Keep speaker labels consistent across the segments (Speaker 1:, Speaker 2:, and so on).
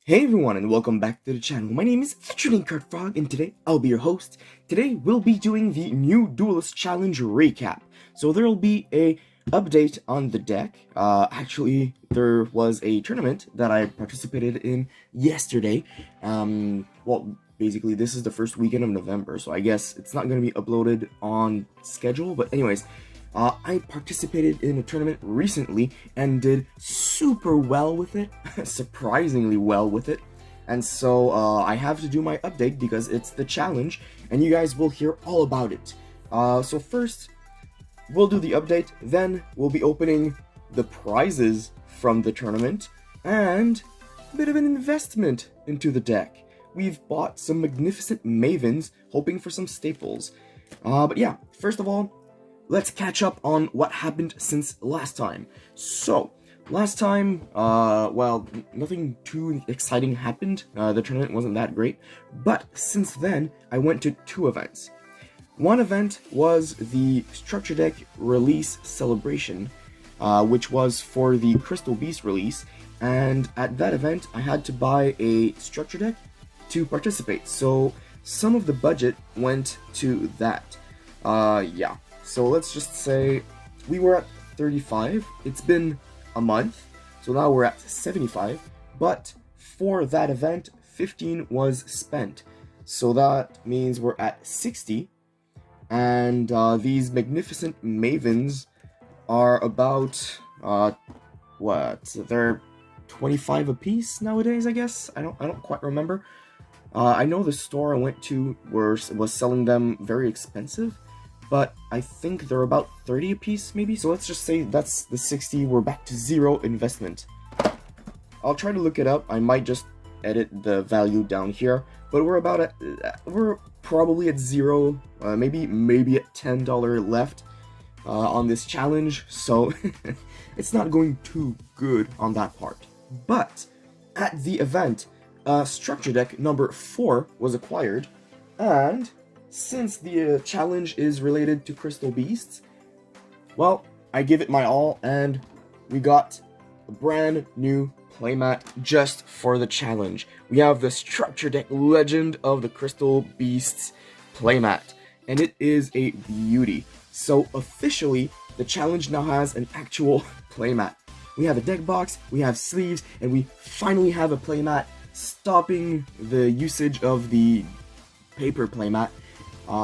Speaker 1: Hey everyone, and welcome back to the channel. My name is the Card Frog, and today I'll be your host. Today we'll be doing the new Duelist Challenge recap. So there'll be a update on the deck. Actually, there was a tournament that I participated in yesterday. Basically this is the first weekend of November, so I guess it's not going to be uploaded on schedule. But anyways, I participated in a tournament recently and did super well with it, surprisingly well with it. And so I have to do my update because it's the challenge, and you guys will hear all about it. So first, we'll do the update, then we'll be opening the prizes from the tournament, and a bit of an investment into the deck. We've bought some magnificent Mavens, hoping for some staples. But yeah, first of all, let's catch up on what happened since last time. So, last time, nothing too exciting happened. The tournament wasn't that great. But since then, I went to two events. One event was the Structure Deck release celebration, which was for the Crystal Beast release. And at that event, I had to buy a Structure Deck to participate. So, some of the budget went to that. Yeah. So let's just say we were at 35. It's been a month, so now we're at 75. But for that event, 15 was spent. So that means we're at 60. And these magnificent Mavens are about, they're 25 apiece nowadays, I guess? I don't quite remember. I know the store I went to was selling them very expensive, but I think they're about 30 a piece, maybe? So let's just say that's the 60, we're back to 0 investment. I'll try to look it up, I might just edit the value down here, but we're probably at 0, maybe at $10 left on this challenge, so it's not going too good on that part. But at the event, Structure Deck number 4 was acquired, and since the challenge is related to Crystal Beasts, well, I give it my all, and we got a brand new playmat just for the challenge. We have the Structure Deck Legend of the Crystal Beasts playmat, and it is a beauty. So officially, the challenge now has an actual playmat. We have a deck box, we have sleeves, and we finally have a playmat, stopping the usage of the paper playmat.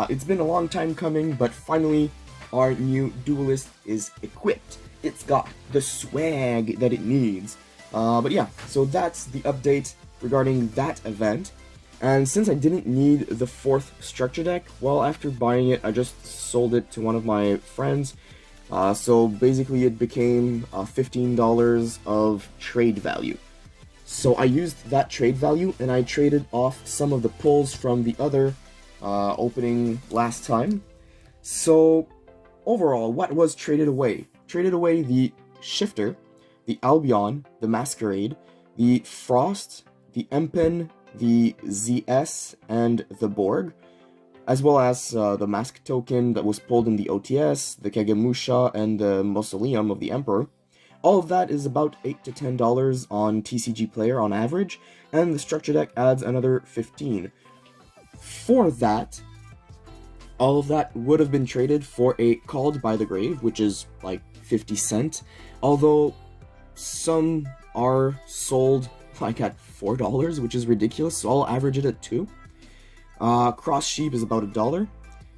Speaker 1: It's been a long time coming, but finally our new Duelist is equipped. It's got the swag that it needs. But yeah, so that's the update regarding that event. And since I didn't need the 4th Structure Deck, well, after buying it, I just sold it to one of my friends. So basically it became $15 of trade value. So I used that trade value, and I traded off some of the pulls from the other opening last time. So overall, what was traded away? Traded away the Shifter, the Albion, the Masquerade, the Frost, the Empen, the ZS, and the Borg, as well as the Mask token that was pulled in the OTS, the Kagemusha, and the Mausoleum of the Emperor. All of that is about $8 to $10 on TCG Player on average, and the Structure Deck adds another 15. For that, all of that would have been traded for a Called by the Grave, which is like 50 cents, although some are sold like at $4, which is ridiculous, so I'll average it at 2. Cross Sheep is about $1.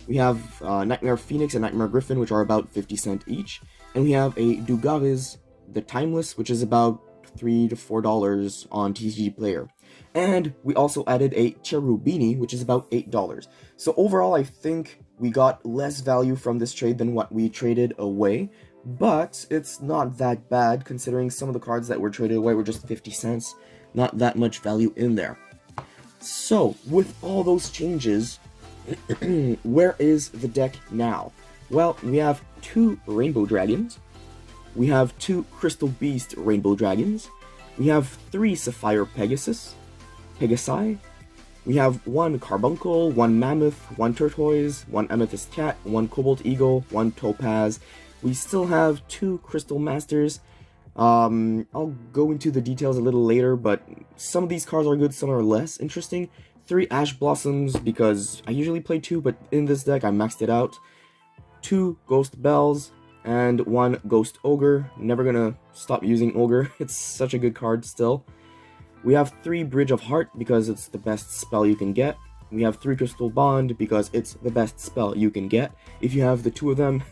Speaker 1: We have Nightmare Phoenix and Nightmare Griffin, which are about 50 cents each, and we have a Dugaviz, the Timeless, which is about $3 to $4 on TCG Player. And we also added a Cherubini, which is about $8. So overall, I think we got less value from this trade than what we traded away, but it's not that bad considering some of the cards that were traded away were just 50 cents. Not that much value in there. So, with all those changes, where is the deck now? Well, we have 2 Rainbow Dragons, we have 2 Crystal Beast Rainbow Dragons, we have 3 Sapphire Pegasi, we have 1 Carbuncle, 1 Mammoth, 1 Turquoise, 1 Amethyst Cat, 1 Cobalt Eagle, 1 Topaz. We still have 2 Crystal Masters, I'll go into the details a little later, but some of these cards are good, some are less interesting. 3 Ash Blossoms, because I usually play 2, but in this deck I maxed it out. 2 Ghost Bells, and 1 Ghost Ogre. Never gonna stop using Ogre, it's such a good card still. We have 3 Bridge of Heart, because it's the best spell you can get. We have 3 Crystal Bond, because it's the best spell you can get. If you have the 2 of them,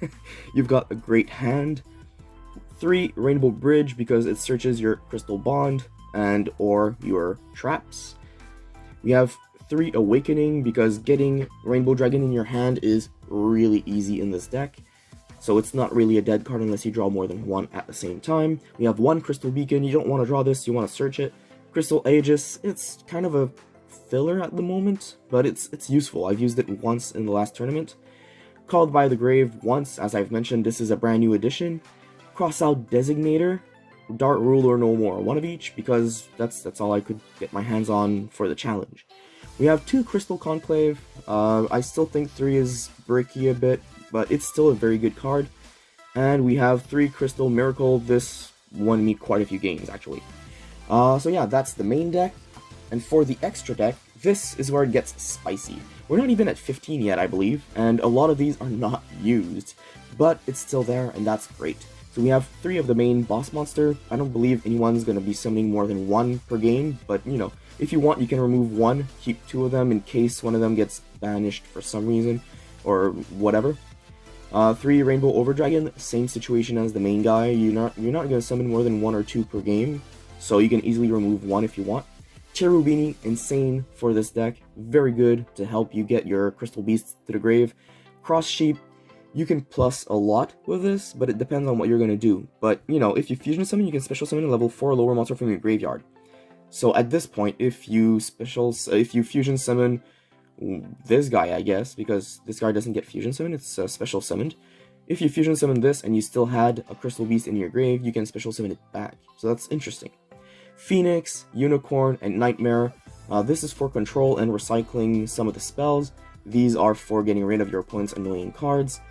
Speaker 1: you've got a great hand. 3 Rainbow Bridge, because it searches your Crystal Bond and or your traps. We have 3 Awakening, because getting Rainbow Dragon in your hand is really easy in this deck. So it's not really a dead card unless you draw more than 1 at the same time. We have 1 Crystal Beacon, you don't want to draw this, you want to search it. Crystal Aegis, it's kind of a filler at the moment, but it's useful. I've used it once in the last tournament. Called by the Grave once, as I've mentioned, this is a brand new edition. Crossout Designator, Dart Ruler no more, 1 of each, because that's all I could get my hands on for the challenge. We have 2 Crystal Conclave. I still think 3 is bricky a bit, but it's still a very good card. And we have 3 Crystal Miracle. This won me quite a few games, actually. So yeah, that's the main deck. And for the extra deck, this is where it gets spicy. We're not even at 15 yet, I believe, and a lot of these are not used, but it's still there, and that's great. So we have 3 of the main boss monster. I don't believe anyone's going to be summoning more than 1 per game, but you know, if you want, you can remove 1, keep 2 of them in case one of them gets banished for some reason, or whatever. 3 Rainbow Overdragon, same situation as the main guy. You're not going to summon more than 1 or 2 per game, so you can easily remove 1 if you want. Cherubini, insane for this deck, very good to help you get your Crystal Beasts to the grave. Cross Sheep, you can plus a lot with this, but it depends on what you're going to do. But, you know, if you fusion summon, you can special summon a level 4 lower monster from your graveyard. So at this point, if you fusion summon this guy, I guess, because this guy doesn't get fusion summon, it's special summoned. If you fusion summon this and you still had a Crystal Beast in your grave, you can special summon it back. So that's interesting. Phoenix, Unicorn, and Nightmare. This is for control and recycling some of the spells. These are for getting rid of your opponent's annoying cards.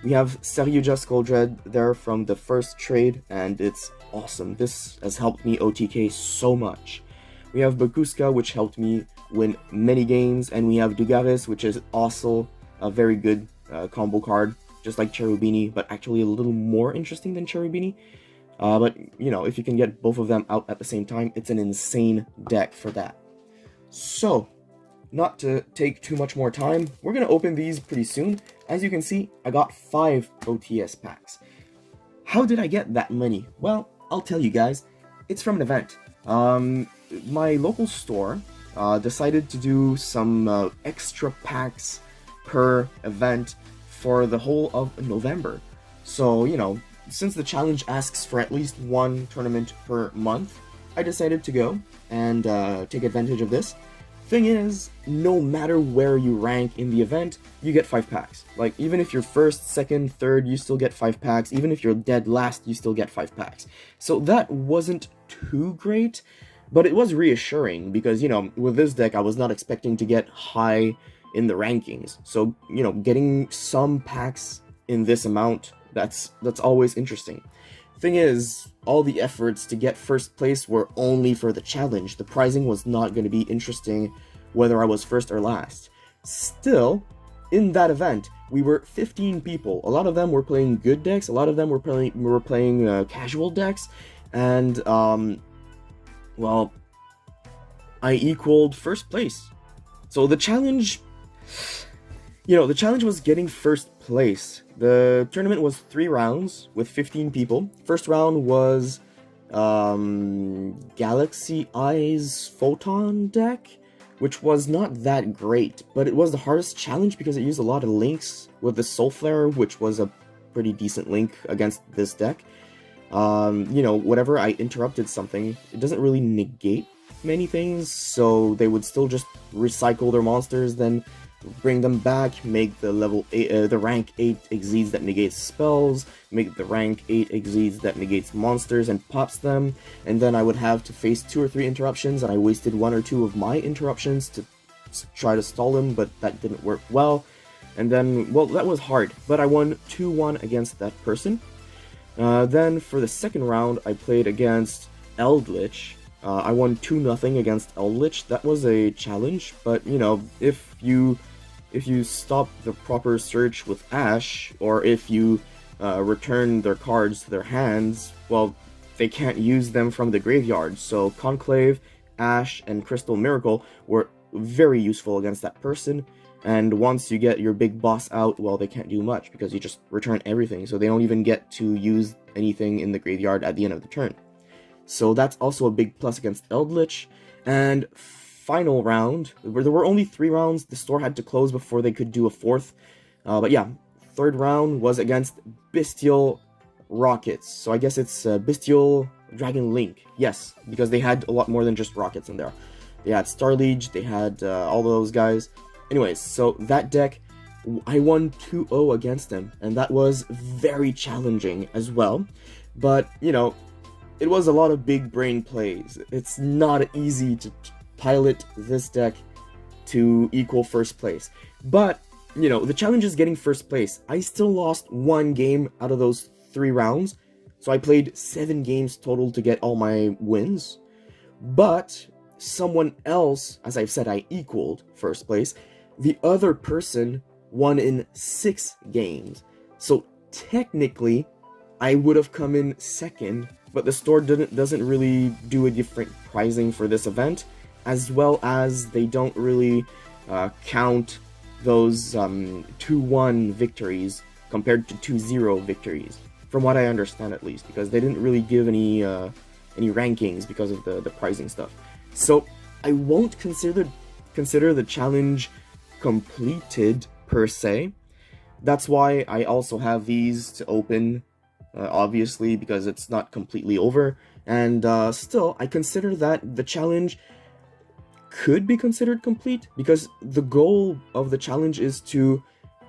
Speaker 1: We have Saryuja Skulldread there from the first trade, and it's awesome. This has helped me OTK so much. We have Bakuska, which helped me win many games, and we have Dugaris, which is also a very good combo card, just like Cherubini, but actually a little more interesting than Cherubini. But, you know, if you can get both of them out at the same time, it's an insane deck for that. So, not to take too much more time, we're going to open these pretty soon. As you can see, I got 5 OTS packs. How did I get that many? Well, I'll tell you guys. It's from an event. My local store decided to do some extra packs per event for the whole of November. So, you know, since the challenge asks for at least 1 tournament per month, I decided to go and take advantage of this. Thing is, no matter where you rank in the event, you get 5 packs. Like, even if you're first, second, third, you still get 5 packs. Even if you're dead last, you still get 5 packs. So that wasn't too great, but it was reassuring because, you know, with this deck, I was not expecting to get high in the rankings. So, you know, getting some packs in this amount, that's always interesting. Thing is, all the efforts to get first place were only for the challenge. The prizing was not going to be interesting whether I was first or last. Still, in that event, we were 15 people. A lot of them were playing good decks, a lot of them were playing casual decks, and, well, I equaled first place. So the challenge, you know, the challenge was getting first place. The tournament was 3 rounds with 15 people. First round was Galaxy Eyes Photon deck, which was not that great, but it was the hardest challenge because it used a lot of links with the Soul Flare, which was a pretty decent link against this deck. You know, whatever I interrupted something, it doesn't really negate many things, so they would still just recycle their monsters, then bring them back, make the level 8, the rank 8 exceeds that negates spells, make the rank 8 exceeds that negates monsters and pops them, and then I would have to face 2 or 3 interruptions, and I wasted 1 or 2 of my interruptions to try to stall them, but that didn't work well. And then, well, that was hard, but I won 2-1 against that person. Then for the second round, I played against Eldritch. I won 2-0 against Eldritch. That was a challenge, but you know, if you stop the proper search with Ash, or if you return their cards to their hands, well, they can't use them from the graveyard. So Conclave, Ash, and Crystal Miracle were very useful against that person. And once you get your big boss out, well, they can't do much because you just return everything, so they don't even get to use anything in the graveyard at the end of the turn. So that's also a big plus against Eldritch. And final round, where there were only 3 rounds, the store had to close before they could do a 4th. But yeah, 3rd round was against Bestial Rockets. So I guess it's Bestial Dragon Link. Yes, because they had a lot more than just rockets in there. They had Starliege, they had all those guys. Anyways, so that deck, I won 2-0 against them, and that was very challenging as well. But, you know, it was a lot of big brain plays. It's not easy to pilot this deck to equal first place. But, you know, the challenge is getting first place. I still lost 1 game out of those 3 rounds, so I played 7 games total to get all my wins. But someone else, as I've said, I equaled first place. The other person won in 6 games. So technically, I would have come in second, but the store doesn't really do a different pricing for this event, as well as they don't really count those 2-1 victories compared to 2-0 victories, from what I understand at least, because they didn't really give any rankings because of the pricing stuff. So I won't consider the challenge completed per se. That's why I also have these to open, obviously, because it's not completely over. And still, I consider that the challenge could be considered complete, because the goal of the challenge is to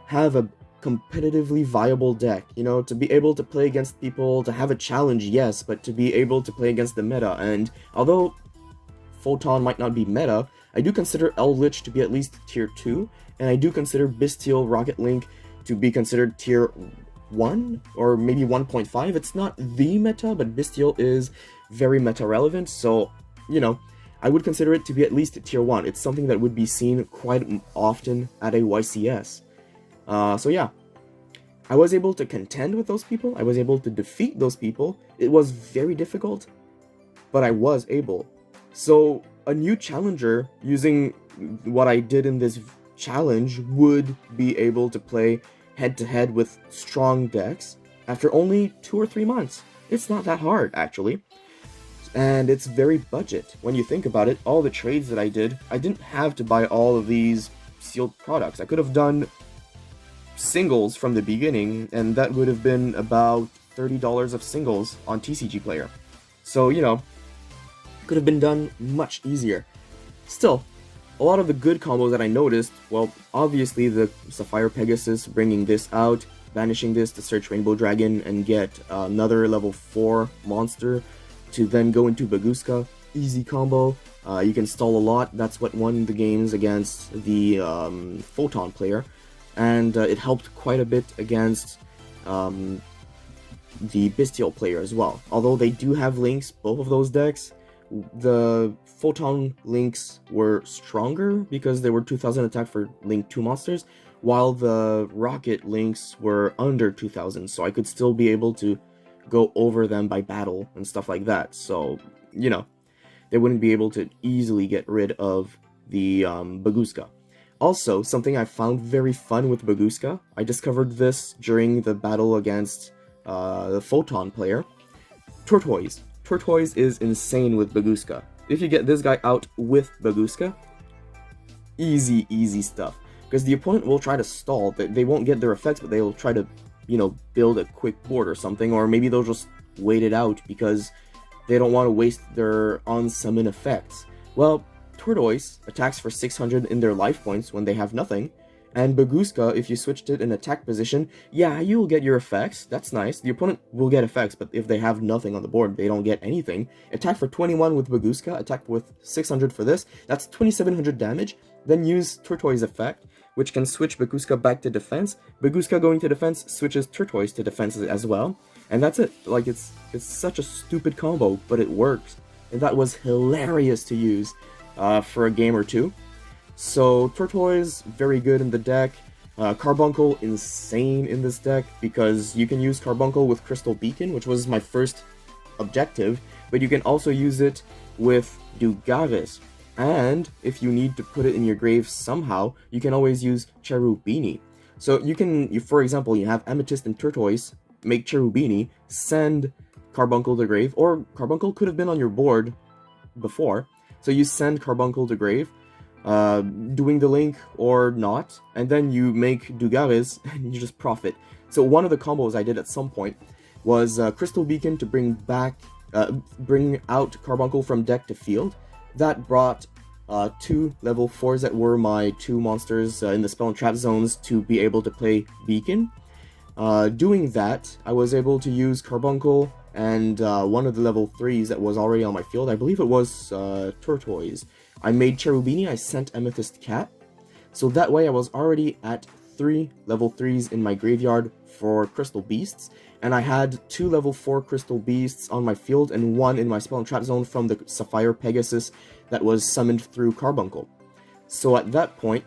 Speaker 1: have a competitively viable deck, you know, to be able to play against people, to have a challenge, yes, but to be able to play against the meta. And although Photon might not be meta, I do consider Eldritch to be at least tier 2, and I do consider Bestial Rocket Link to be considered tier 1, or maybe 1.5. It's not the meta, but Bestial is very meta relevant, so, you know, I would consider it to be at least tier 1. It's something that would be seen quite often at a YCS. So yeah, I was able to contend with those people, I was able to defeat those people. It was very difficult, but I was able. So a new challenger using what I did in this challenge would be able to play head-to-head with strong decks after only 2 or 3 months. It's not that hard, actually. And it's very budget. When you think about it, all the trades that I did, I didn't have to buy all of these sealed products. I could have done singles from the beginning, and that would have been about $30 of singles on TCG Player. So, you know, could have been done much easier. Still, a lot of the good combos that I noticed, well, obviously the Sapphire Pegasus, bringing this out, banishing this to search Rainbow Dragon and get another level 4 monster to then go into Baguska. Easy combo. You can stall a lot. That's what won the games against the Photon player. And it helped quite a bit against the Bestial player as well. Although they do have links, both of those decks, the Photon links were stronger because they were 2000 attack for Link 2 monsters, while the Rocket links were under 2000, so I could still be able to go over them by battle and stuff like that. So, you know, they wouldn't be able to easily get rid of the Baguska. Also, something I found very fun with Baguska, I discovered this during the battle against the Photon player, Tortoise. Tortoise is insane with Baguska. If you get this guy out with Baguska, easy stuff. Because the opponent will try to stall, they won't get their effects, but they'll try to, you know, build a quick board or something, or maybe they'll just wait it out because they don't want to waste their on-summon effects. Well, Tortoise attacks for 600 in their life points when they have nothing, and Baguska, if you switched it in attack position, yeah, you'll get your effects, that's nice. The opponent will get effects, but if they have nothing on the board, they don't get anything. Attack for 21 with Baguska, attack with 600 for this, that's 2700 damage, then use Tortoise effect, which can switch Baguska back to defense. Baguska going to defense switches Turtoise to defense as well. And that's it. Like, it's such a stupid combo, but it works. And that was hilarious to use for a game or two. So Turtoise, very good in the deck. Carbuncle, insane in this deck, because you can use Carbuncle with Crystal Beacon, which was my first objective, but you can also use it with Duelist. And if you need to put it in your grave somehow, you can always use Cherubini. So for example, you have Amethyst and Turtoise, make Cherubini, send Carbuncle to grave, or Carbuncle could have been on your board before, so you send Carbuncle to grave, doing the link or not, and then you make Duelist and you just profit. So one of the combos I did at some point was Crystal Beacon to bring out Carbuncle from deck to field. That brought 2 level 4s that were my 2 monsters in the spell and trap zones to be able to play Beacon. Doing that, I was able to use Carbuncle and one of the level 3s that was already on my field. I believe it was Turtoise. I made Cherubini, I sent Amethyst Cat. So that way I was already at 3 level 3s in my graveyard for Crystal Beasts, and I had 2 level 4 Crystal Beasts on my field and 1 in my spell and trap zone from the Sapphire Pegasus that was summoned through Carbuncle. So at that point,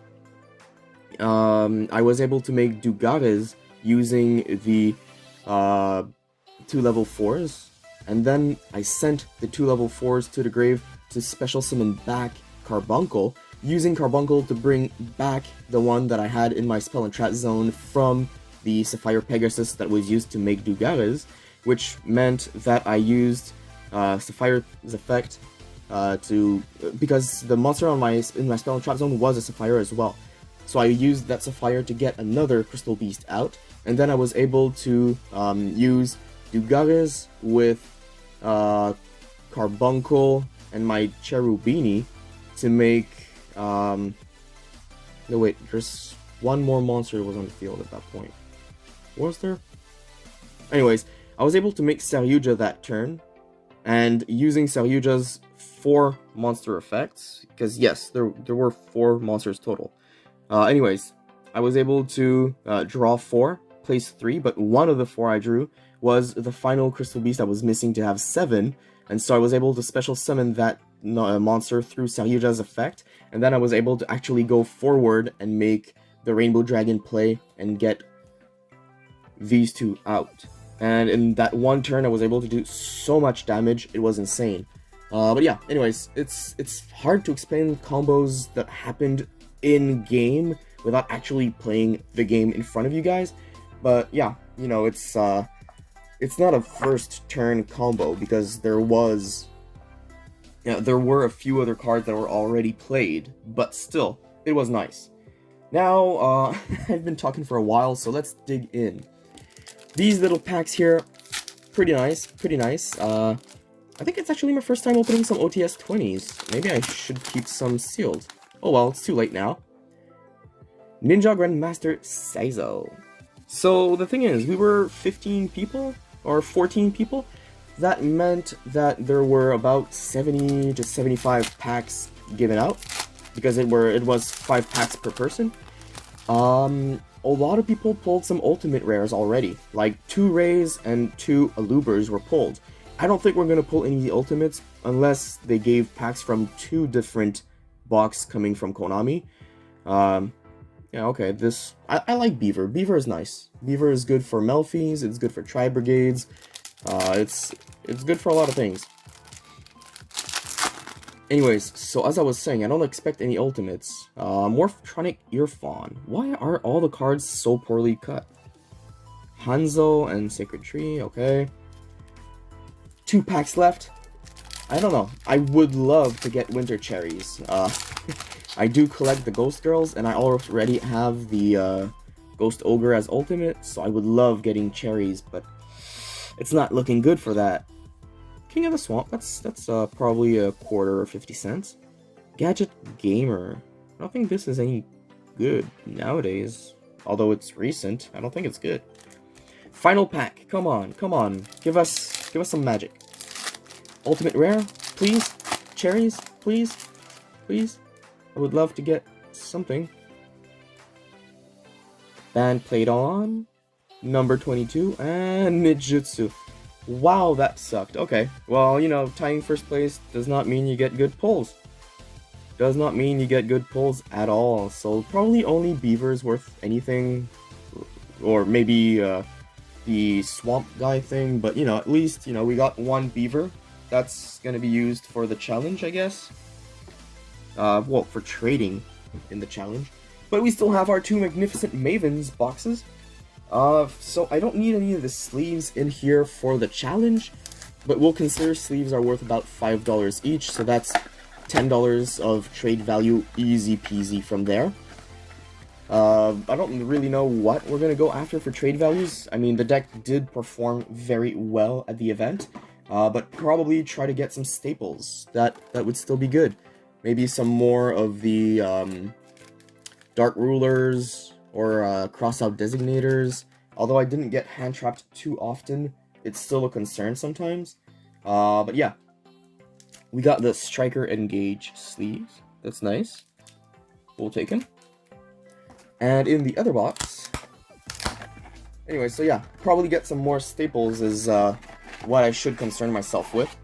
Speaker 1: I was able to make Duelist using the 2 level 4s, and then I sent the 2 level 4s to the grave to special summon back Carbuncle, using Carbuncle to bring back the one that I had in my spell and trap zone from the Sapphire Pegasus that was used to make Duelist, which meant that I used Sapphire's effect because the monster in my spell and trap zone was a Sapphire as well. So I used that Sapphire to get another Crystal Beast out, and then I was able to use Duelist with Carbuncle and my Cherubini to make, no wait, there's one more monster that was on the field at that point. Was there? Anyways, I was able to make Saryuja that turn, and using Saryuja's 4 monster effects, because yes, there were 4 monsters total. Anyways, I was able to draw 4, place 3, but one of the 4 I drew was the final Crystal Beast that was missing to have 7, and so I was able to special summon that monster through Saryuja's effect, and then I was able to actually go forward and make the Rainbow Dragon play and get these 2 out. And in that one turn, I was able to do so much damage, it was insane. But yeah, anyways, it's hard to explain combos that happened in-game without actually playing the game in front of you guys. But yeah, you know, it's not a first turn combo because there were a few other cards that were already played, but still, it was nice. Now, I've been talking for a while, so let's dig in. These little packs here, pretty nice, pretty nice. I think it's actually my first time opening some OTS 20s. Maybe I should keep some sealed. Oh well, it's too late now. Ninja Grandmaster Seizo. So the thing is, we were 15 people, or 14 people. That meant that there were about 70 to 75 packs given out, because it was 5 packs per person. A lot of people pulled some ultimate rares already, like 2 Rays and 2 Alubers were pulled. I don't think we're going to pull any of the ultimates unless they gave packs from 2 different box coming from Konami. Yeah, okay, I like Beaver. Beaver is nice. Beaver is good for Melfies, it's good for Tri-Brigades, it's good for a lot of things. Anyways, so as I was saying, I don't expect any ultimates. Morphtronic Earfawn. Why are all the cards so poorly cut? Hanzo and Sacred Tree, okay. 2 packs left. I don't know. I would love to get Winter Cherries. I do collect the Ghost Girls, and I already have the Ghost Ogre as ultimate, so I would love getting cherries, but it's not looking good for that. King of the Swamp, that's probably a quarter or 50 cents. Gadget Gamer. I don't think this is any good nowadays. Although it's recent, I don't think it's good. Final pack, come on, come on. Give us some magic. Ultimate Rare, please. Cherries, please. Please. I would love to get something. Band played on. Number 22. And Nijutsu. Wow, that sucked. Okay. Well, you know, tying first place does not mean you get good pulls. Does not mean you get good pulls at all. So probably only Beaver is worth anything. Or maybe the Swamp Guy thing. But, you know, at least, you know, we got one Beaver. That's going to be used for the challenge, I guess. Well, for trading in the challenge. But we still have our two Magnificent Mavens boxes. So I don't need any of the sleeves in here for the challenge, but we'll consider sleeves are worth about $5 each, so that's $10 of trade value, easy peasy from there. I don't really know what we're gonna go after for trade values. I mean, the deck did perform very well at the event, but probably try to get some staples. That would still be good. Maybe some more of the Dark Rulers, or cross-out designators. Although I didn't get hand-trapped too often, it's still a concern sometimes. But yeah, we got the Striker Engage sleeves. That's nice. We'll take him. And in the other box... Anyway, so yeah, probably get some more staples is what I should concern myself with.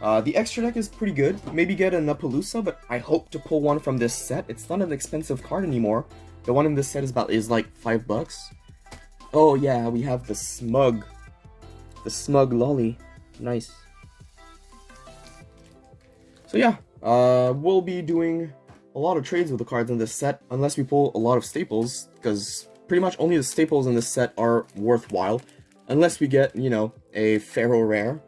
Speaker 1: The extra deck is pretty good. Maybe get a Napaloosa, but I hope to pull one from this set. It's not an expensive card anymore. The one in this set is like $5. Oh yeah, we have the Smug. The Smug Lolly. Nice. So yeah, we'll be doing a lot of trades with the cards in this set, unless we pull a lot of staples, because pretty much only the staples in this set are worthwhile, unless we get, you know, a Pharaoh Rare.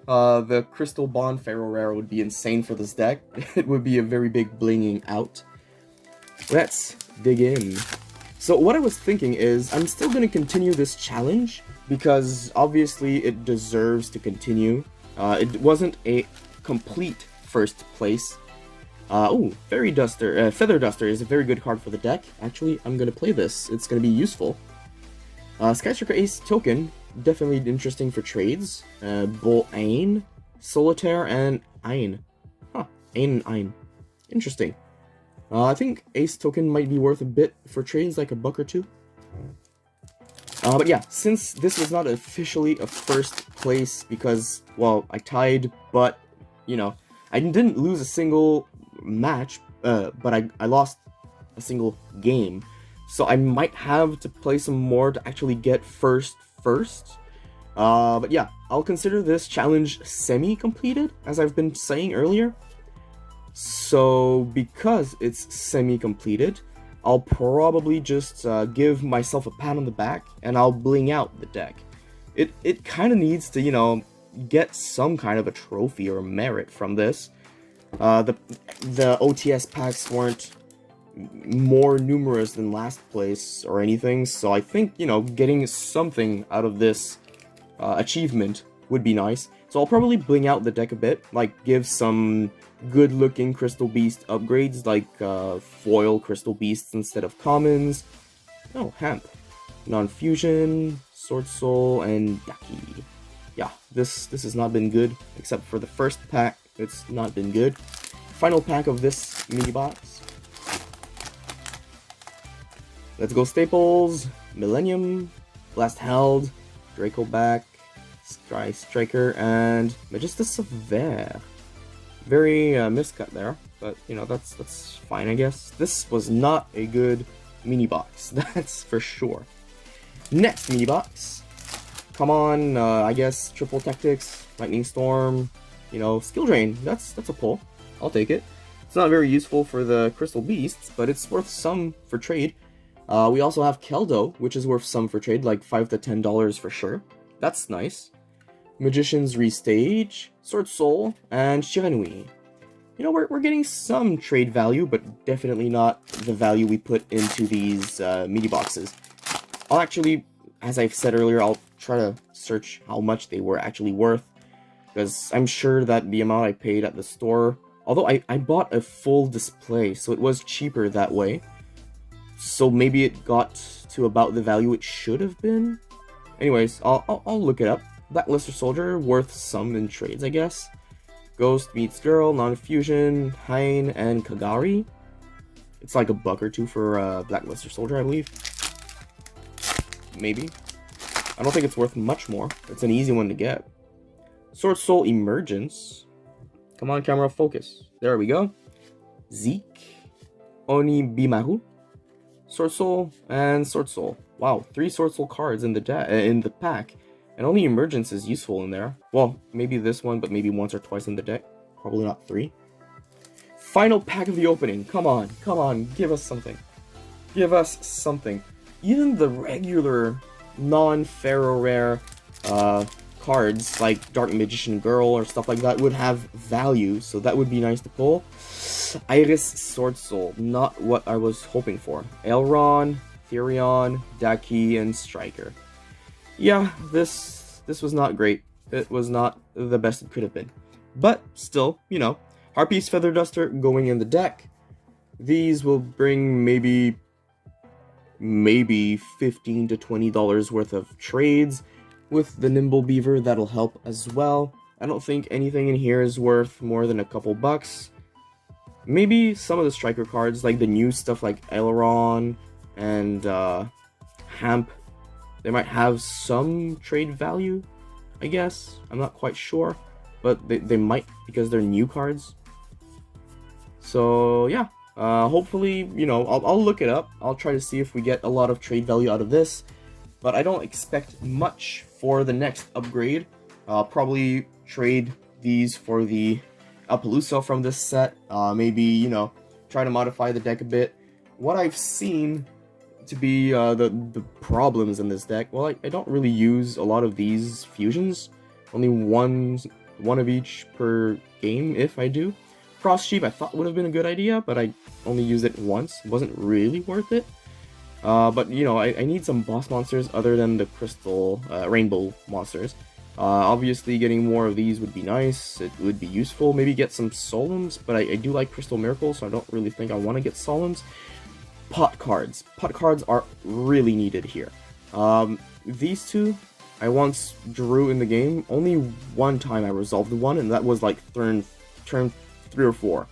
Speaker 1: The Crystal Bond Pharaoh Rare would be insane for this deck. It would be a very big blinging out. Let's dig in. So what I was thinking is, I'm still going to continue this challenge, because obviously it deserves to continue. It wasn't a complete first place. Ooh, Feather Duster is a very good card for the deck. Actually, I'm going to play this. It's going to be useful. Skystriker Ace Token, definitely interesting for trades. Bull Ain, Solitaire, and Ain. Huh, Ain and Ain. Interesting. I think Ace Token might be worth a bit for trades, like a buck or two. But yeah, since this was not officially a first place because, well, I tied, but, you know, I didn't lose a single match, but I lost a single game. So I might have to play some more to actually get first. But yeah, I'll consider this challenge semi-completed, as I've been saying earlier. So, because it's semi-completed, I'll probably just give myself a pat on the back, and I'll bling out the deck. It kind of needs to, you know, get some kind of a trophy or merit from this. The OTS packs weren't more numerous than last place or anything, so I think, you know, getting something out of this achievement would be nice. So I'll probably bling out the deck a bit, like give some good-looking Crystal Beast upgrades, like foil Crystal Beasts instead of commons. Oh, Hemp. Non-fusion, Sword Soul, and Daki. Yeah, this has not been good, except for the first pack, it's not been good. Final pack of this mini box. Let's go staples, Millennium, Blast Held, Draco Back, Striker, and Magista Sever. Very miscut there, but you know, that's fine, I guess. This was not a good mini box, that's for sure. Next mini box. Come on, I guess Triple Tactics, Lightning Storm, you know, Skill Drain. That's a pull. I'll take it. It's not very useful for the Crystal Beasts, but it's worth some for trade. We also have Keldo, which is worth some for trade, like $5 to $10 for sure. That's nice. Magician's Restage, Sword Soul, and Shiranui. You know, we're getting some trade value, but definitely not the value we put into these mini boxes. I'll actually, as I've said earlier, I'll try to search how much they were actually worth, because I'm sure that the amount I paid at the store, although I bought a full display, so it was cheaper that way. So maybe it got to about the value it should have been. Anyways, I'll look it up. Blackluster Soldier, worth some in trades, I guess. Ghost meets Girl, Non-Fusion, Hein, and Kagari. It's like a buck or two for Blackluster Soldier, I believe. Maybe. I don't think it's worth much more. It's an easy one to get. Sword Soul Emergence. Come on, camera, focus. There we go. Zeke. Oni Bimaru. Sword Soul and Sword Soul. Wow, 3 Sword Soul cards in the pack. And only Emergence is useful in there. Well, maybe this one, but maybe once or twice in the deck. Probably not 3. Final pack of the opening. Come on, give us something. Give us something. Even the regular non-Pharaoh rare cards, like Dark Magician Girl or stuff like that, would have value, so that would be nice to pull. Iris Sword Soul, not what I was hoping for. Elron, Therion, Daki, and Striker. Yeah, this was not great. It was not the best it could have been. But still, you know, Harpy's Feather Duster going in the deck. These will bring maybe $15 to $20 worth of trades. With the Nimble Beaver, that'll help as well. I don't think anything in here is worth more than a couple bucks. Maybe some of the Striker cards, like the new stuff like Aileron and Hamp, they might have some trade value, I guess. I'm not quite sure, but they might, because they're new cards. So yeah, hopefully, you know, I'll look it up. I'll try to see if we get a lot of trade value out of this, but I don't expect much for the next upgrade. I'll probably trade these for the Appaloosa from this set. Maybe, you know, try to modify the deck a bit. What I've seen to be the problems in this deck, well, I don't really use a lot of these fusions. Only one of each per game, if I do. Cross Sheep I thought would have been a good idea, but I only used it once. It wasn't really worth it. But, you know, I need some boss monsters other than the crystal, rainbow monsters. Obviously, getting more of these would be nice. It would be useful. Maybe get some Solemns, but I do like Crystal Miracle, so I don't really think I want to get Solemns. Pot cards. Pot cards are really needed here. These two, I once drew in the game. Only one time I resolved one, and that was like turn 3 or 4.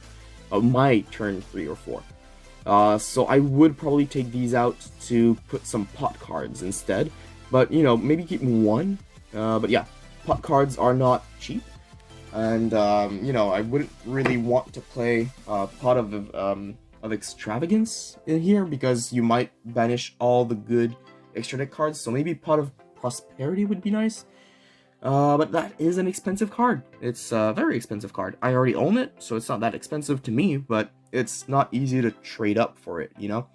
Speaker 1: My turn 3 or 4. So I would probably take these out to put some pot cards instead. But, you know, maybe keep one. But yeah, pot cards are not cheap. And, you know, I wouldn't really want to play Pot of Extravagance in here, because you might banish all the good extra deck cards. So maybe Pot of Prosperity would be nice. But that is an expensive card. It's a very expensive card. I already own it, so it's not that expensive to me, but it's not easy to trade up for it, you know?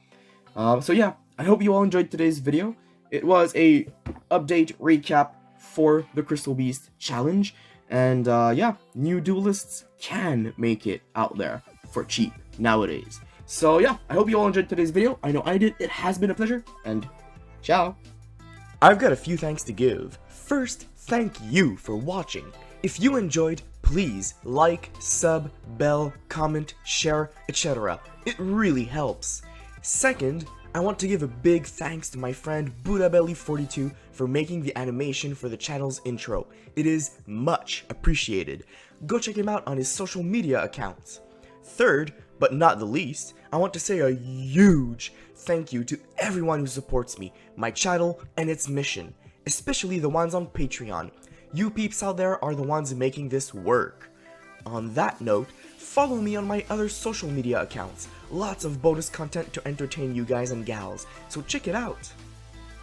Speaker 1: So yeah, I hope you all enjoyed today's video. It was a update recap for the Crystal Beast challenge, and yeah, new duelists can make it out there for cheap nowadays. So yeah, I hope you all enjoyed today's video. I know I did. It has been a pleasure, and ciao. I've got a few thanks to give. First, thank you for watching. If you enjoyed, please like, sub, bell, comment, share, etc. It really helps. Second, I want to give a big thanks to my friend BuddhaBelly42 for making the animation for the channel's intro. It is much appreciated. Go check him out on his social media accounts. Third, but not the least, I want to say a huge thank you to everyone who supports me, my channel, and its mission, especially the ones on Patreon. You peeps out there are the ones making this work. On that note, follow me on my other social media accounts. Lots of bonus content to entertain you guys and gals, so check it out.